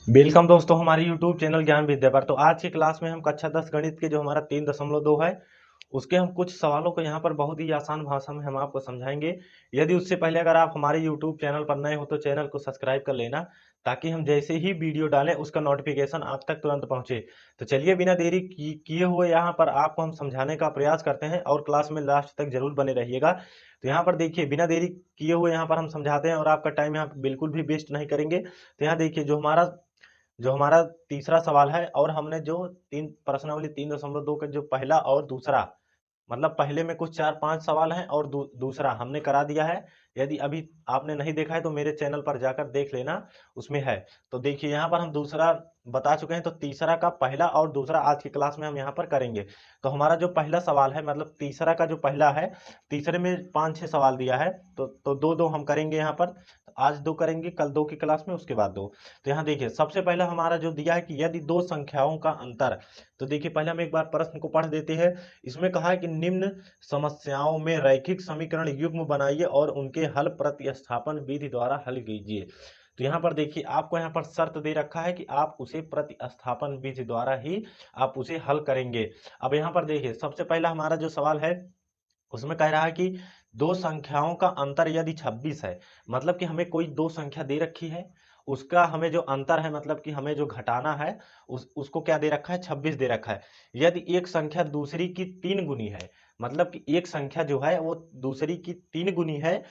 Welcome दोस्तों हमारे YouTube channel ज्ञान विद्या पर। तो आज की क्लास में हम कक्षा 10 गणित के जो हमारा 3.2 है उसके हम कुछ सवालों को यहाँ पर बहुत ही आसान भाषा में हम आपको समझाएंगे। यदि उससे पहले अगर आप हमारे YouTube चैनल पर नए हो तो चैनल को सब्सक्राइब कर लेना, ताकि हम जैसे ही वीडियो डालें उसका नोटिफिकेशन आप तक तुरंत पहुंचे। तो चलिए बिना देरी किए हुए यहाँ पर आपको हम समझाने का प्रयास करते हैं और क्लास में लास्ट तक जरूर बने रहिएगा। तो यहाँ पर देखिए, बिना देरी किए हुए यहाँ पर हम समझाते हैं और आपका टाइम यहाँ पर बिल्कुल भी वेस्ट नहीं करेंगे। तो यहाँ देखिए, जो हमारा तीसरा सवाल है, और हमने जो तीन प्रश्नावली 3.2 का जो पहला और दूसरा, मतलब पहले में कुछ 4-5 सवाल हैं और दूसरा हमने करा दिया है। यदि अभी आपने नहीं देखा है तो मेरे चैनल पर जाकर देख लेना, उसमें है। तो देखिए, यहाँ पर हम दूसरा बता चुके हैं, तो तीसरा का पहला और दूसरा आज की क्लास में हम यहाँ पर करेंगे। तो हमारा जो पहला सवाल है, मतलब तीसरा का जो पहला है, तीसरे में 5-6 सवाल दिया है, तो दो दो हम करेंगे यहाँ पर। आज दो करेंगे, कल दो की क्लास में, उसके बाद दो। तो यहाँ देखिए, सबसे पहला हमारा जो दिया है कि यदि दो संख्याओं का अंतर। तो देखिए, पहले हम एक बार प्रश्न को पढ़ देते हैं। इसमें कहा है कि निम्न समस्याओं में रैखिक समीकरण युग्म बनाइए और उनके हल प्रतिस्थापन विधि द्वारा हल कीजिए। तो यहाँ पर देखिए, आपको यहाँ पर शर्त दे रखा है कि आप उसे प्रतिस्थापन विधि द्वारा ही आप उसे हल करेंगे। अब यहाँ पर देखिए, सबसे पहला हमारा जो सवाल है उसमें कह रहा है कि दो संख्याओं का अंतर यदि 26 है, मतलब कि हमें कोई दो संख्या दे रखी है, उसका हमें जो अंतर है, मतलब कि हमें जो घटाना है, उसको क्या दे रखा है, 26 दे रखा है। यदि एक संख्या दूसरी की 3 गुनी है, मतलब कि एक संख्या जो है वो दूसरी की 3 गुनी है,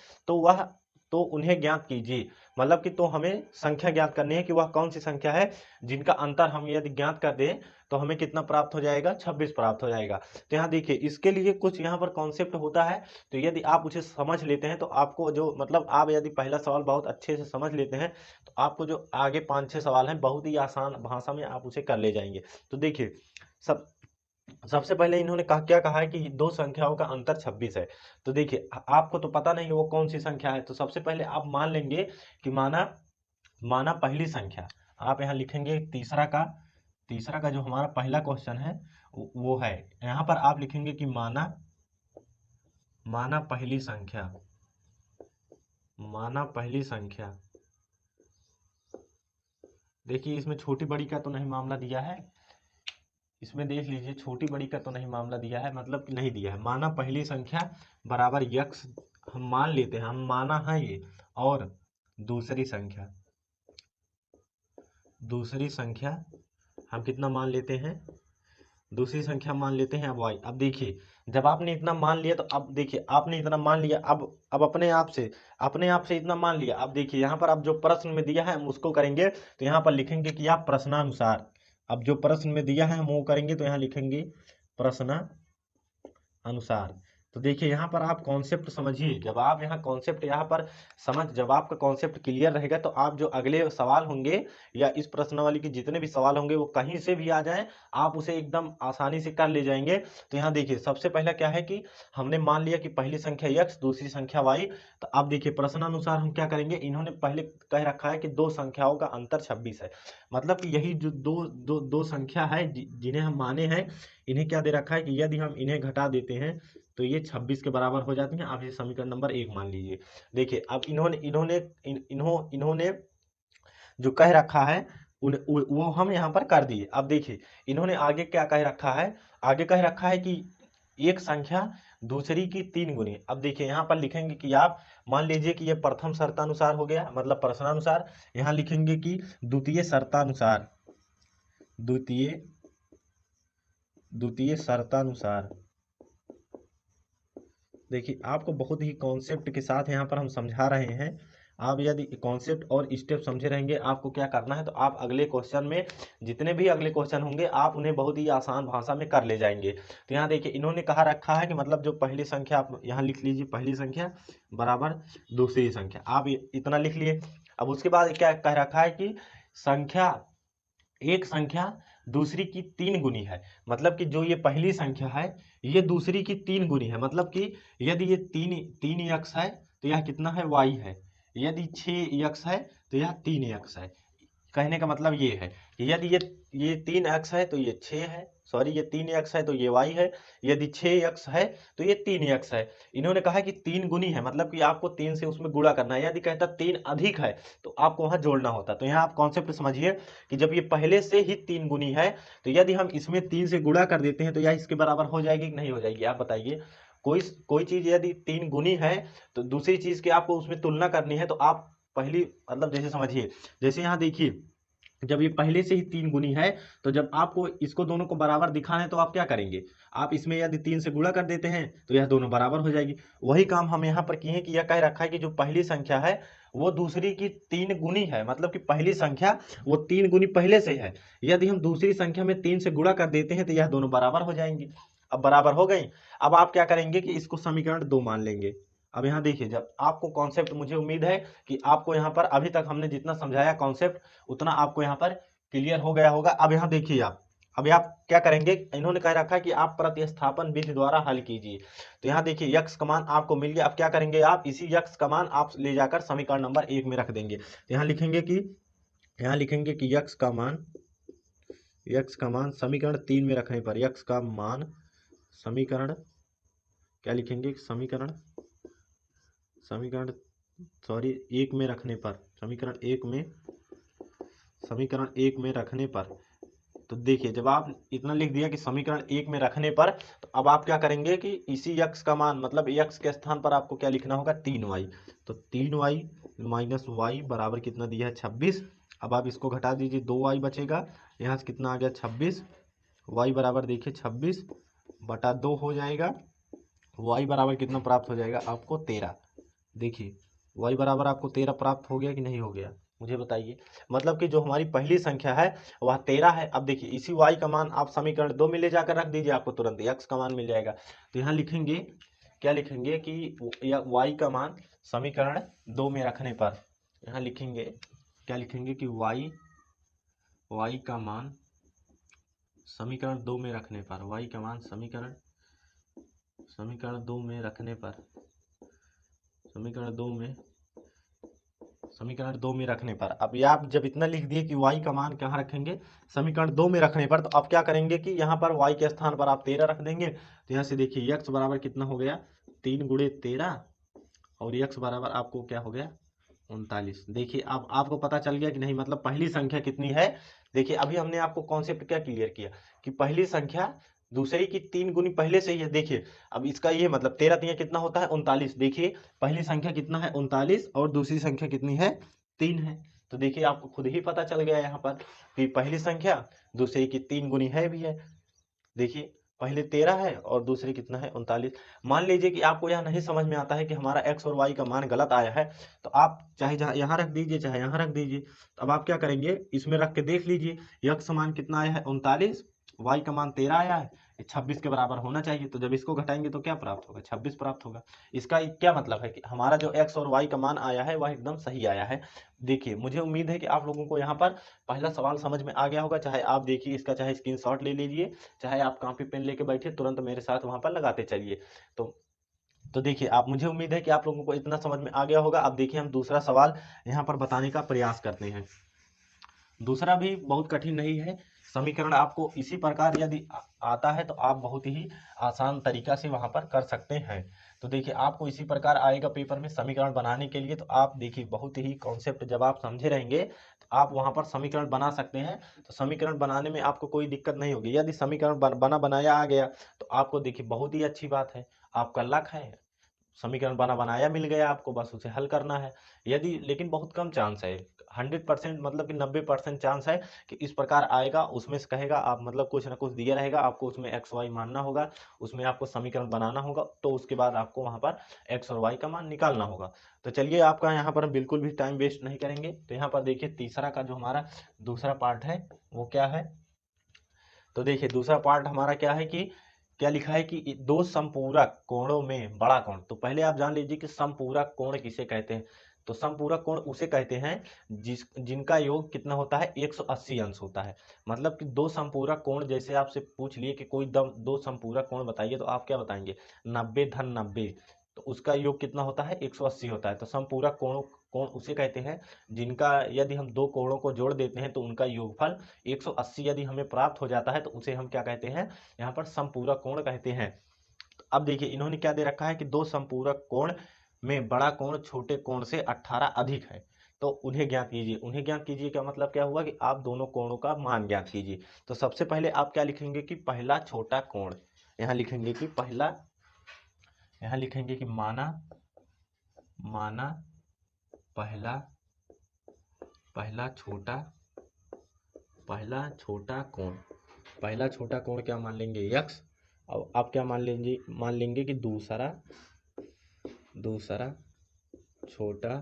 तो उन्हें ज्ञात कीजिए। मतलब कि तो हमें संख्या ज्ञात करनी है कि वह कौन सी संख्या है जिनका अंतर हम यदि ज्ञात कर दें तो हमें कितना प्राप्त हो जाएगा, 26 प्राप्त हो जाएगा। तो यहाँ देखिए, इसके लिए कुछ यहाँ पर कॉन्सेप्ट होता है। तो यदि आप उसे समझ लेते हैं तो आपको जो, मतलब आप यदि पहला सवाल बहुत अच्छे से समझ लेते हैं तो आपको जो आगे 5-6 सवाल हैं बहुत ही आसान भाषा में आप उसे कर ले जाएंगे। तो देखिए, सब सबसे पहले इन्होंने क्या कहा है कि दो संख्याओं का अंतर 26 है। तो देखिए, आपको तो पता नहीं है वो कौन सी संख्या है, तो सबसे पहले आप मान लेंगे कि माना माना पहली संख्या। आप यहाँ लिखेंगे तीसरा का जो हमारा पहला क्वेश्चन है वो है, यहाँ पर आप लिखेंगे कि माना माना पहली संख्या माना पहली संख्या। देखिए, इसमें छोटी बड़ी का तो नहीं मामला दिया है, इसमें देख लीजिए, छोटी बड़ी का तो नहीं मामला दिया है, मतलब कि नहीं दिया है। माना पहली संख्या बराबर यक्स, हम मान लेते हैं, हम माना है ये। और दूसरी संख्या दूसरी संख्या हम कितना मान लेते हैं, दूसरी संख्या मान लेते हैं अब वाई। अब देखिए, जब आपने इतना मान लिया तो अब देखिए, आपने इतना मान लिया, अब अपने आप से इतना मान लिया। अब देखिए, यहाँ पर अब जो प्रश्न में दिया है हम उसको करेंगे। तो यहाँ पर लिखेंगे कि आप प्रश्नानुसार, अब जो प्रश्न में दिया है हम वो करेंगे। तो यहाँ लिखेंगे प्रश्न अनुसार। तो देखिए, यहाँ पर आप कॉन्सेप्ट समझिए। जब आप यहाँ कॉन्सेप्ट यहाँ पर जब आपका कॉन्सेप्ट क्लियर रहेगा तो आप जो अगले सवाल होंगे या इस प्रश्नावली के जितने भी सवाल होंगे वो कहीं से भी आ जाएं, आप उसे एकदम आसानी से कर ले जाएंगे। तो यहाँ देखिए, सबसे पहला क्या है कि हमने मान लिया कि पहली संख्या x, दूसरी संख्या y। तो अब देखिए, प्रश्नानुसार हम क्या करेंगे, इन्होंने पहले कह रखा है कि दो संख्याओं का अंतर 26 है, मतलब कि यही जो दो दो दो संख्या है जिन्हें हम माने हैं, इन्हें क्या दे रखा है कि यदि हम इन्हें घटा देते हैं तो ये 26 के बराबर हो जाती हैं। आप ये समीकरण नंबर 1 मान लीजिए। देखिए, अब इन्होंने जो कह रखा है वो हम यहाँ पर कर दिए। अब देखिए, इन्होंने आगे क्या कह रखा है, आगे कह रखा है कि एक संख्या दूसरी की 3 गुनी। अब देखिए, यहाँ पर लिखेंगे कि आप मान लीजिए कि ये प्रथम शर्तानुसार हो गया, मतलब प्रश्नानुसार। यहाँ लिखेंगे कि द्वितीय शर्तानुसार द्वितीय द्वितीय शर्तानुसार। देखिए, आपको बहुत ही कॉन्सेप्ट के साथ यहाँ पर हम समझा रहे हैं। आप यदि कॉन्सेप्ट और स्टेप समझे रहेंगे, आपको क्या करना है, तो आप अगले क्वेश्चन में, जितने भी अगले क्वेश्चन होंगे, आप उन्हें बहुत ही आसान भाषा में कर ले जाएंगे। तो यहाँ देखिए, इन्होंने कहा रखा है कि मतलब जो पहली संख्या, आप यहाँ लिख लीजिए, पहली संख्या बराबर दूसरी संख्या, आप इतना लिख लिए। अब उसके बाद क्या कह रखा है कि संख्या एक संख्या दूसरी की 3 गुनी है, मतलब कि जो ये पहली संख्या है ये दूसरी की 3 गुनी है। मतलब कि यदि ये तीन तीन यक्स है तो यह कितना है, वाई है। यदि 6 यक्स है तो यह 3 यक्स है। कहने का मतलब ये है कि यदि ये 3x है तो ये 6 है, सॉरी ये 3x है तो ये y है, यदि 6x है तो ये 3x है। इन्होंने कहा कि 3 गुनी है, मतलब कि आपको 3 से उसमें गुणा करना है। यदि कहता 3 अधिक है तो आपको वहां जोड़ना होता। तो यहाँ आप कॉन्सेप्ट समझिए कि जब ये पहले से ही 3 गुनी है तो यदि हम इसमें 3 से गुणा कर देते हैं तो यह इसके बराबर हो जाएगी कि नहीं हो जाएगी, आप बताइए। कोई कोई चीज यदि 3 गुनी है तो दूसरी चीज की आपको उसमें तुलना करनी है, तो आप पहली मतलब जैसे समझिए, जैसे यहाँ देखिए जब ये पहले से ही 3 गुनी है तो जब आपको इसको दोनों को बराबर दिखाना है तो आप क्या करेंगे, आप इसमें यदि 3 से गुणा कर देते हैं तो यह दोनों बराबर हो जाएगी। वही काम हम यहाँ पर किए हैं कि यह कह रखा है कि जो पहली संख्या है वो दूसरी की 3 गुनी है, मतलब कि पहली संख्या वो 3 गुनी पहले से है। यदि हम दूसरी संख्या में 3 से गुणा कर देते हैं तो यह दोनों बराबर हो जाएंगी। अब बराबर हो गई, अब आप क्या करेंगे कि इसको समीकरण 2 मान लेंगे। अब यहाँ देखिए, जब आपको कॉन्सेप्ट, मुझे उम्मीद है कि आपको यहाँ पर अभी तक हमने जितना समझाया कॉन्सेप्ट उतना आपको यहाँ पर क्लियर हो गया होगा। अब यहाँ देखिए आप, अभी आप क्या करेंगे, इन्होंने कह रखा है कि आप प्रतिस्थापन विधि द्वारा हल कीजिए। तो यहाँ देखिए यक्स का मान आपको मिल गया। अब क्या करेंगे, आप इसी यक्स का मान आप ले जाकर समीकरण नंबर 1 में रख देंगे। तो यहाँ लिखेंगे कि यक्स का मान समीकरण 3 में रखने पर यक्स का मान समीकरण क्या लिखेंगे, समीकरण सॉरी 1 में रखने पर, समीकरण 1 में रखने पर। तो देखिए जब आप इतना लिख दिया कि समीकरण 1 में रखने पर, तो अब आप क्या करेंगे कि इसी यक्स का मान मतलब यक्स के स्थान पर आपको क्या लिखना होगा, 3y। तो 3y माइनस वाई बराबर कितना दिया है, 26। अब आप इसको घटा दीजिए, 2y बचेगा, यहाँ से कितना आ गया 26। y बराबर देखिए 26 बटा 2 हो जाएगा। y बराबर कितना प्राप्त हो जाएगा आपको, 13। देखिए y बराबर आपको 13 प्राप्त हो गया कि नहीं हो गया, मुझे बताइए। मतलब कि जो हमारी पहली संख्या है वह 13 है। अब देखिए इसी y का मान आप समीकरण 2 में ले जाकर रख दीजिए, आपको तुरंत x का मान मिल जाएगा। तो यहाँ लिखेंगे, क्या लिखेंगे कि y का मान समीकरण 2 में रखने पर, यहाँ लिखेंगे क्या लिखेंगे कि y का मान समीकरण 2 में रखने पर, y का मान समीकरण 2 में रखने पर, समीकरण 2 में रखने पर। अब ये आप जब इतना लिख दिए कि y का मान कहाँ रखेंगे, समीकरण 2 में रखने पर, तो अब क्या करेंगे कि यहाँ पर y के स्थान पर आप 13 रख देंगे। तो यहाँ से देखिए x बराबर कितना हो गया, 3 गुणे 13, और x बराबर आपको क्या हो गया, 39। देखिए अब आपको पता चल गया कि नहीं, मतलब पहली संख्या कितनी है। देखिए अभी हमने आपको कॉन्सेप्ट क्या क्लियर किया कि पहली संख्या दूसरी की 3 गुनी पहले से ही है। देखिए अब इसका ये मतलब 13 3 कितना होता है, 39। देखिए पहली संख्या कितना है, 39, और दूसरी संख्या कितनी है, 3 है। तो देखिए आपको खुद ही पता चल गया यहाँ पर कि पहली संख्या दूसरी की 3 गुनी है भी है। देखिए पहले 13 है और दूसरी कितना है, 39। मान लीजिए कि आपको यह नहीं समझ में आता है कि हमारा x और y का मान गलत आया है, तो आप चाहे जहाँ यहाँ रख दीजिए चाहे यहाँ रख दीजिए। तो अब आप क्या करेंगे, इसमें रख के देख लीजिए, x का मान कितना आया है, 39, y का मान 13 आया है, 26 के बराबर होना चाहिए। तो जब इसको घटाएंगे तो क्या प्राप्त होगा, 26 प्राप्त होगा। इसका क्या मतलब है कि हमारा जो x और y का मान आया है वह एकदम सही आया है। देखिए मुझे उम्मीद है कि आप लोगों को यहाँ पर पहला सवाल समझ में आ गया होगा। चाहे आप देखिए इसका, चाहे स्क्रीनशॉट ले लीजिए, चाहे आप कॉपी पेन लेके बैठिए, तुरंत मेरे साथ वहां पर लगाते चलिए। तो देखिए आप, मुझे उम्मीद है कि आप लोगों को इतना समझ में आ गया होगा। अब देखिए हम दूसरा सवाल यहाँ पर बताने का प्रयास करते हैं। दूसरा भी बहुत कठिन नहीं है, समीकरण आपको इसी प्रकार यदि आता है तो आप बहुत ही आसान तरीका से वहां पर कर सकते हैं। तो देखिए आपको इसी प्रकार आएगा पेपर में समीकरण बनाने के लिए। तो आप देखिए बहुत ही कॉन्सेप्ट जब आप समझे रहेंगे तो आप वहां पर समीकरण बना सकते हैं। तो समीकरण बनाने में आपको कोई दिक्कत नहीं होगी। यदि समीकरण बना बनाया आ गया तो आपको देखिए बहुत ही अच्छी बात है, आपका लक है, समीकरण बना बनाया मिल गया आपको, बस उसे हल करना है। यदि, लेकिन बहुत कम चांस है, 100% मतलब कि 90% चांस है कि इस प्रकार आएगा। उसमें से कहेगा आप, मतलब कुछ ना कुछ दिया रहेगा आपको, उसमें एक्स वाई मानना होगा, उसमें आपको समीकरण बनाना होगा, तो उसके बाद आपको वहां पर एक्स और वाई का मान निकालना होगा। तो चलिए आपका यहाँ पर बिल्कुल भी टाइम वेस्ट नहीं करेंगे। तो यहाँ पर देखिए तीसरा का जो हमारा दूसरा पार्ट है वो क्या है। तो देखिए दूसरा पार्ट हमारा क्या है कि क्या लिखा है कि दो समपूरक कोणों में बड़ा कोण। तो पहले आप जान लीजिए कि समपूरक कोण किसे कहते हैं। तो समपूरक कोण उसे कहते हैं जिनका योग कितना होता है, 180 अंश होता है। मतलब कि दो समपूरक कोण, जैसे आपसे पूछ लिए कि कोई दो समपूरक कोण बताइए, तो आप क्या बताएंगे, 90 धन 90, तो उसका योग कितना होता है, 180 होता है। तो समपूरक कोणों कोण उसे कहते हैं जिनका यदि हम दो कोणों को जोड़ देते हैं तो उनका योगफल 180 यदि हमें प्राप्त हो जाता है तो उसे हम क्या कहते हैं, यहाँ पर समपूरक कोण कहते हैं। अब देखिए इन्होंने क्या दे रखा है कि दो समपूरक कोण में बड़ा कोण छोटे कोण से 18 अधिक है, तो उन्हें ज्ञात कीजिए। उन्हें ज्ञात कीजिए का मतलब क्या हुआ कि आप दोनों कोणों का मान ज्ञात कीजिए। तो सबसे पहले आप क्या लिखेंगे कि पहला छोटा कोण, यहाँ लिखेंगे कि पहला, यहाँ लिखेंगे कि माना पहला छोटा कोण, पहला छोटा कोण क्या मान लेंगे यक्स। अब आप क्या मान लेंगे कि दूसरा छोटा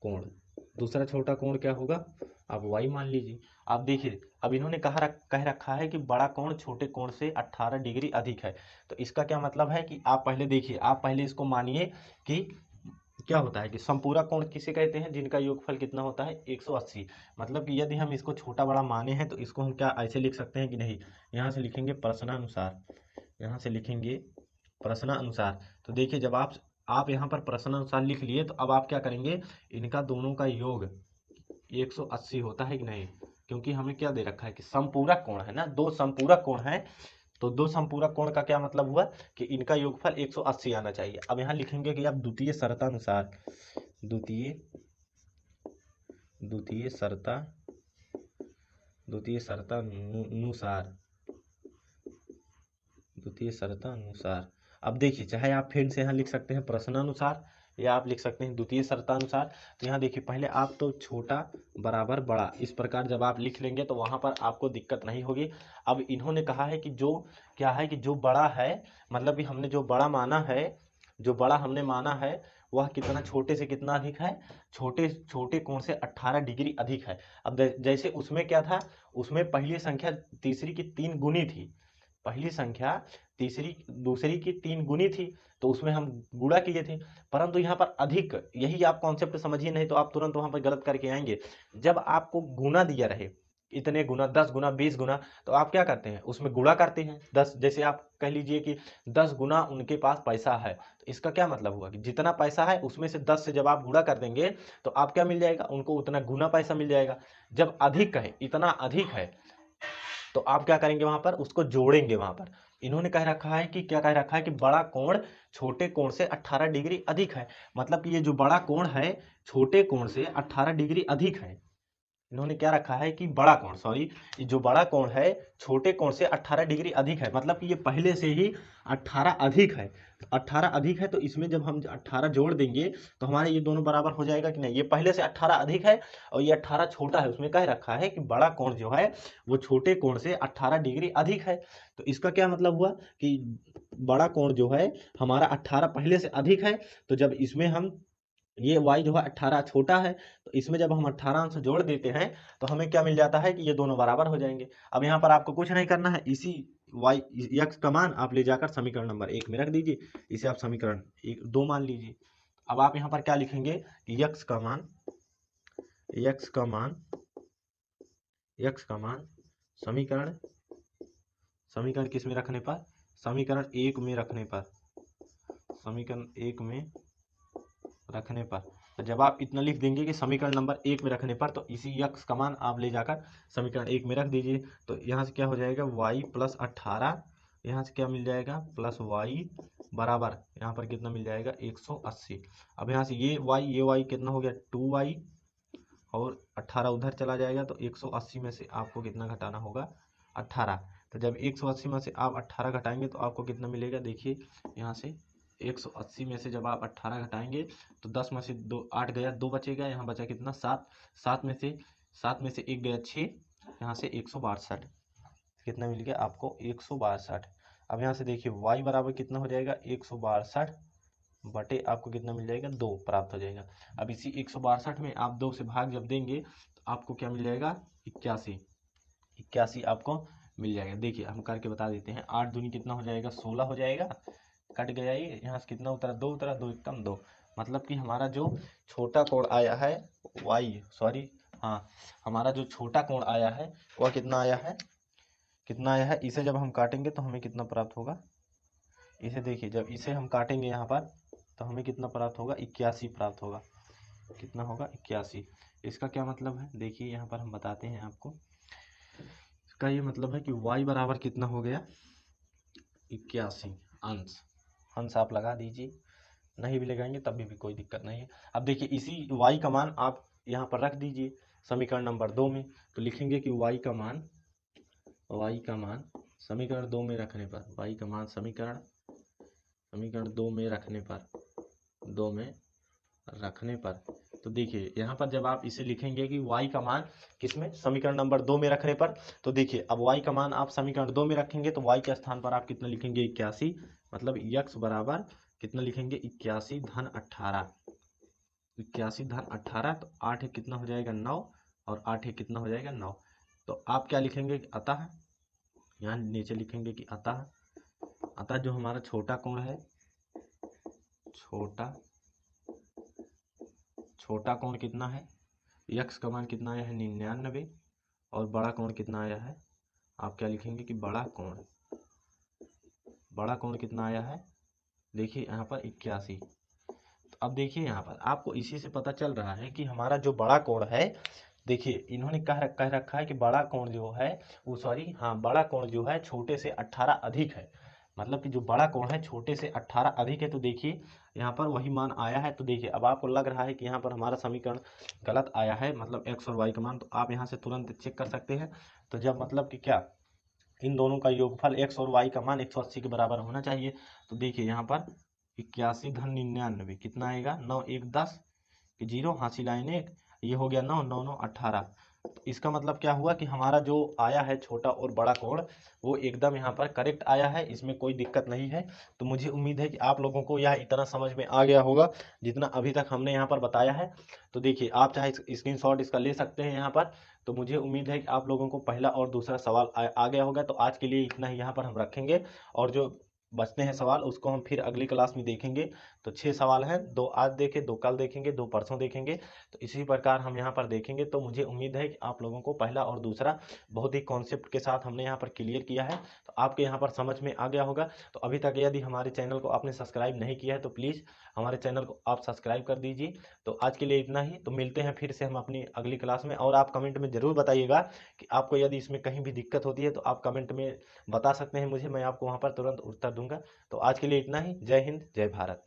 कोण, दूसरा छोटा कोण क्या होगा, आप वाई मान लीजिए। अब देखिए अब इन्होंने कह रखा है कि बड़ा कोण छोटे कोण से 18 डिग्री अधिक है, तो इसका क्या मतलब है कि आप पहले देखिए, आप पहले इसको मानिए कि क्या होता है कि समपूरक कोण किसे कहते हैं, जिनका योगफल कितना होता है 180। मतलब कि यदि हम इसको छोटा बड़ा माने हैं तो इसको हम क्या ऐसे लिख सकते हैं कि नहीं, यहाँ से लिखेंगे प्रश्नानुसार, यहाँ से लिखेंगे प्रश्नानुसार। तो देखिए जब आप यहाँ पर प्रश्नानुसार लिख लिए तो अब आप क्या करेंगे, इनका दोनों का योग 180 होता है कि नहीं, क्योंकि हमें क्या दे रखा है कि समपूरक कोण है ना, दो समपूरक कोण है, तो दो समपूरक कोण का क्या मतलब हुआ कि इनका योगफल 180 आना चाहिए। अब यहाँ लिखेंगे कि आप द्वितीय शर्तानुसार, द्वितीय शर्तानुसार। अब देखिए चाहे आप फिर से यहाँ लिख सकते हैं प्रश्नानुसार या आप लिख सकते हैं द्वितीय शर्तानुसार। तो यहाँ देखिए पहले आप तो छोटा बराबर बड़ा इस प्रकार जब आप लिख लेंगे तो वहाँ पर आपको दिक्कत नहीं होगी। अब इन्होंने कहा है कि जो क्या है कि जो बड़ा है, मतलब कि हमने जो बड़ा माना है, जो बड़ा हमने माना है वह कितना छोटे से कितना अधिक है, छोटे कोण से 18 डिग्री अधिक है। अब जैसे उसमें क्या था, उसमें पहली संख्या तीसरी की 3 गुनी थी, पहली संख्या तीसरी दूसरी की 3 गुनी थी, तो उसमें हम गुणा किए थे। परंतु यहाँ पर अधिक, यही आप कॉन्सेप्ट समझिए, नहीं तो आप तुरंत वहां पर गलत करके आएंगे। जब आपको गुना दिया रहे, इतने गुना 10 गुना 20 गुना, तो आप क्या करते हैं उसमें गुणा करते हैं 10। जैसे आप कह लीजिए कि 10 गुना उनके पास पैसा है, तो इसका क्या मतलब हुआ कि जितना पैसा है उसमें से 10 से जब आप गुणा कर देंगे तो आप क्या मिल जाएगा, उनको उतना गुना पैसा मिल जाएगा। जब अधिक है, इतना अधिक है, तो आप क्या करेंगे वहां पर उसको जोड़ेंगे। वहां पर इन्होंने कह रखा है कि क्या कह रखा है कि बड़ा कोण छोटे कोण से 18 डिग्री अधिक है, मतलब कि ये जो बड़ा कोण है छोटे कोण से 18 डिग्री अधिक है। इन्होंने क्या रखा है कि बड़ा कोण, सॉरी, जो बड़ा कोण है छोटे कोण से 18 डिग्री अधिक है, मतलब कि ये पहले से ही 18 अधिक है। 18 अधिक है तो इसमें जब हम 18 जोड़ देंगे तो हमारे ये दोनों बराबर हो जाएगा कि नहीं। ये पहले से 18 अधिक है और ये 18 छोटा है, उसमें कह रखा है कि बड़ा कोण जो है वो छोटे कोण से 18 डिग्री अधिक है। तो इसका क्या मतलब हुआ कि बड़ा कोण जो है हमारा 18 पहले से अधिक है, तो जब इसमें हम ये y जो है 18 छोटा है, तो इसमें जब हम 18 से जोड़ देते हैं तो हमें क्या मिल जाता है कि ये दोनों बराबर हो जाएंगे। अब यहाँ पर आपको कुछ नहीं करना है, इसी y x का मान आप ले जाकर समीकरण नंबर 1 में रख दीजिए, इसे आप समीकरण 2 मान लीजिए। अब आप यहाँ पर क्या लिखेंगे कि x का मान समीकरण किस में रखने पर, समीकरण 1 में रखने पर, तो जब आप इतना लिख देंगे कि समीकरण नंबर 1 में रखने पर, तो इसी यक्स का मान आप ले जाकर समीकरण 1 में रख दीजिए। तो यहाँ से क्या हो जाएगा y प्लस 18, यहाँ से क्या मिल जाएगा प्लस y बराबर यहाँ पर कितना मिल जाएगा 180। अब यहाँ से ये y कितना हो गया 2y, और 18 उधर चला जाएगा, तो 180 में से आपको कितना घटाना होगा 18। तो जब 180 में से आप 18 घटाएंगे तो आपको कितना मिलेगा, देखिए यहाँ से 180 में से जब आप 18 घटाएंगे तो 10 में से 2 8 गया, 2 बचेगा, यहाँ बचा कितना 7, 7 में से 1 गया 6, यहाँ से 162 कितना मिल गया आपको 162। अब यहाँ से देखिए y बराबर कितना हो जाएगा 162 बटे आपको कितना मिल जाएगा 2 प्राप्त हो जाएगा। अब इसी 162 में आप 2 से भाग जब देंगे तो आपको क्या मिल जाएगा 81 आपको मिल जाएगा। देखिए हम करके बता देते हैं, 8 दूनी कितना हो जाएगा 16 हो जाएगा, कट गया ये, यहाँ से कितना उतरा 2 उतरा, 2 एकम 2, मतलब कि हमारा जो छोटा कोण आया है हमारा जो छोटा कोण आया है वह कितना आया है, इसे जब हम काटेंगे तो हमें कितना प्राप्त होगा, इसे देखिए जब इसे हम काटेंगे यहाँ पर तो हमें कितना प्राप्त होगा 81 प्राप्त होगा। कितना होगा 81। इसका क्या मतलब है, देखिए यहाँ पर हम बताते हैं आपको। इसका ये मतलब है कि y बराबर कितना हो गया 81। अंश अंश आप लगा दीजिए, नहीं भी लगाएंगे तब भी कोई दिक्कत नहीं है। अब देखिए इसी y का मान आप यहाँ पर रख दीजिए समीकरण नंबर 2 में। तो लिखेंगे कि y का मान समीकरण 2 में रखने पर, y का मान समीकरण 2 में रखने पर तो देखिए यहाँ पर जब आप इसे लिखेंगे कि y का मान किसमें, समीकरण नंबर 2 में रखने पर, तो देखिए अब y का मान आप समीकरण 2 में रखेंगे तो y के स्थान पर आप कितना लिखेंगे 81, मतलब x बराबर कितना लिखेंगे 81 धन 18। 81 धन 18 तो 8 एक कितना हो जाएगा 9 और 8 एक कितना हो जाएगा 9। तो आप क्या लिखेंगे कि अतः, यहाँ नीचे लिखेंगे कि अतः जो हमारा छोटा कोण है, छोटा कोण कितना है, यक्स का मान कितना आया है 99 और बड़ा कोण कितना आया है, आप क्या लिखेंगे कि बड़ा कोण कितना आया है, देखिए यहाँ पर 81। तो अब देखिए यहाँ पर आपको इसी से पता चल रहा है कि हमारा जो बड़ा कोण है, देखिए इन्होंने कह रखा है कि बड़ा कोण जो है वो बड़ा कोण जो है छोटे से 18 अधिक है, मतलब कि जो बड़ा कोण है छोटे से 18 अधिक है। तो देखिए यहाँ पर वही मान आया है। तो देखिए अब आपको लग रहा है कि यहाँ पर हमारा समीकरण गलत आया है, मतलब x और y का मान, तो आप यहाँ से तुरंत चेक कर सकते हैं। तो जब मतलब कि क्या इन दोनों का योगफल x और y का मान 180 के बराबर होना चाहिए। तो देखिए यहाँ पर 81 धन 99 कितना आएगा 9 1 10 कि 0 हासिल आयन 1, ये हो गया 9 9 9 18। तो इसका मतलब क्या हुआ कि हमारा जो आया है छोटा और बड़ा कोण वो एकदम यहाँ पर करेक्ट आया है, इसमें कोई दिक्कत नहीं है। तो मुझे उम्मीद है कि आप लोगों को यह इतना समझ में आ गया होगा जितना अभी तक हमने यहाँ पर बताया है। तो देखिए आप चाहे स्क्रीनशॉट इसका ले सकते हैं यहाँ पर। तो मुझे उम्मीद है कि आप लोगों को पहला और दूसरा सवाल आ गया होगा। तो आज के लिए इतना ही यहाँ पर हम रखेंगे, और जो बचते हैं सवाल उसको हम फिर अगली क्लास में देखेंगे। तो 6 सवाल हैं, 2 आज देखे, 2 कल देखेंगे, 2 परसों देखेंगे। तो इसी प्रकार हम यहाँ पर देखेंगे। तो मुझे उम्मीद है कि आप लोगों को पहला और दूसरा बहुत ही कॉन्सेप्ट के साथ हमने यहाँ पर क्लियर किया है, तो आपके यहाँ पर समझ में आ गया होगा। तो अभी तक यदि हमारे चैनल को आपने सब्सक्राइब नहीं किया है तो प्लीज़ हमारे चैनल को आप सब्सक्राइब कर दीजिए। तो आज के लिए इतना ही, तो मिलते हैं फिर से हम अपनी अगली क्लास में। और आप कमेंट में ज़रूर बताइएगा कि आपको यदि इसमें कहीं भी दिक्कत होती है तो आप कमेंट में बता सकते हैं मुझे, मैं आपको वहाँ पर तुरंत उत्तर दूंगा। तो आज के लिए इतना ही, जय हिंद जय भारत।